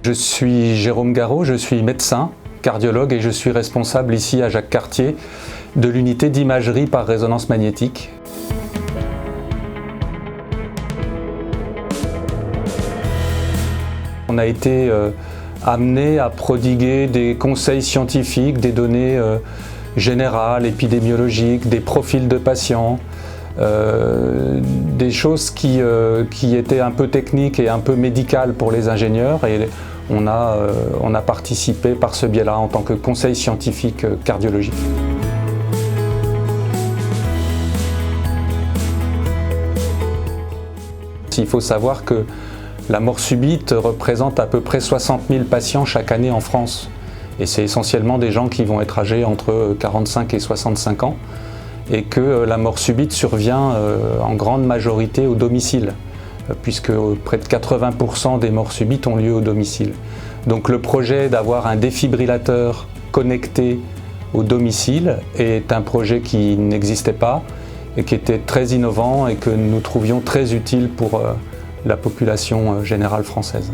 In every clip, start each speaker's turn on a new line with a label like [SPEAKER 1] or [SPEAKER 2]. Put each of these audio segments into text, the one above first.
[SPEAKER 1] Je suis Jérôme Garot, je suis médecin, cardiologue et je suis responsable ici à Jacques-Cartier de l'unité d'imagerie par résonance magnétique. On a été amené à prodiguer des conseils scientifiques, des données générales, épidémiologiques, des profils de patients, des choses qui étaient un peu techniques et un peu médicales pour les ingénieurs, et on a participé par ce biais-là en tant que conseil scientifique cardiologique. Il faut savoir que la mort subite représente à peu près 60 000 patients chaque année en France. Et c'est essentiellement des gens qui vont être âgés entre 45 et 65 ans. Et que la mort subite survient en grande majorité au domicile, puisque près de 80% des morts subites ont lieu au domicile. Donc le projet d'avoir un défibrillateur connecté au domicile est un projet qui n'existait pas et qui était très innovant et que nous trouvions très utile pour la population générale française.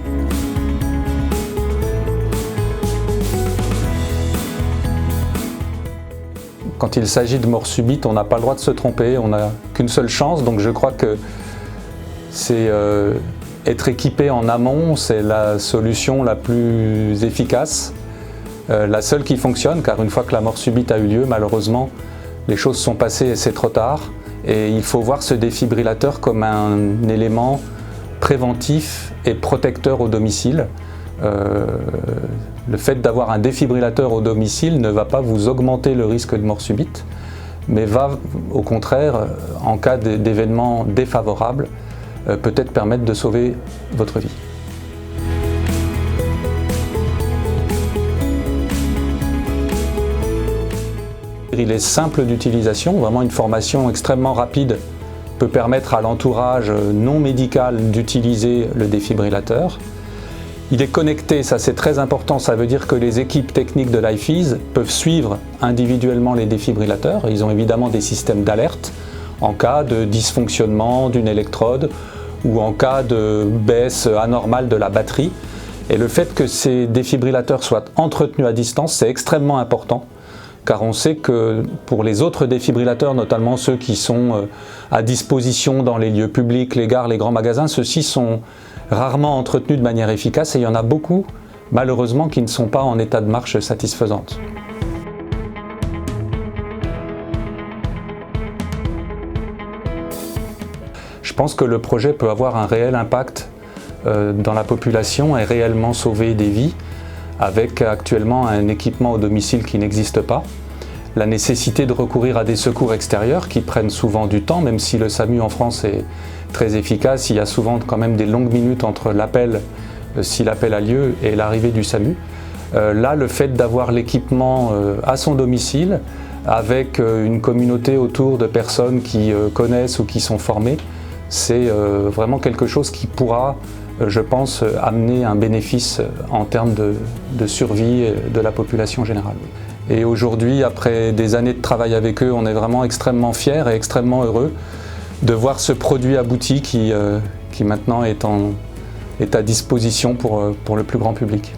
[SPEAKER 1] Quand il s'agit de mort subite, on n'a pas le droit de se tromper, on n'a qu'une seule chance, donc je crois que c'est être équipé en amont, c'est la solution la plus efficace, la seule qui fonctionne, car une fois que la mort subite a eu lieu, malheureusement, les choses sont passées et c'est trop tard. Et il faut voir ce défibrillateur comme un élément préventif et protecteur au domicile. Le fait d'avoir un défibrillateur au domicile ne va pas vous augmenter le risque de mort subite, mais va au contraire, en cas d'événements défavorables, peut-être permettre de sauver votre vie. Il est simple d'utilisation, vraiment une formation extrêmement rapide peut permettre à l'entourage non médical d'utiliser le défibrillateur. Il est connecté, ça c'est très important, ça veut dire que les équipes techniques de l'IFEES peuvent suivre individuellement les défibrillateurs. Ils ont évidemment des systèmes d'alerte en cas de dysfonctionnement d'une électrode ou en cas de baisse anormale de la batterie. Et le fait que ces défibrillateurs soient entretenus à distance, c'est extrêmement important, car on sait que pour les autres défibrillateurs, notamment ceux qui sont à disposition dans les lieux publics, les gares, les grands magasins, ceux-ci sont rarement entretenus de manière efficace et il y en a beaucoup, malheureusement, qui ne sont pas en état de marche satisfaisante. Je pense que le projet peut avoir un réel impact dans la population et réellement sauver des vies, avec actuellement un équipement au domicile qui n'existe pas. La nécessité de recourir à des secours extérieurs qui prennent souvent du temps, même si le SAMU en France est très efficace, il y a souvent quand même des longues minutes entre l'appel, si l'appel a lieu, et l'arrivée du SAMU. Là, le fait d'avoir l'équipement à son domicile, avec une communauté autour de personnes qui connaissent ou qui sont formées, c'est vraiment quelque chose qui pourra, je pense, amener un bénéfice en termes de survie de la population générale. Et aujourd'hui, après des années de travail avec eux, on est vraiment extrêmement fiers et extrêmement heureux de voir ce produit abouti qui maintenant est à disposition pour le plus grand public.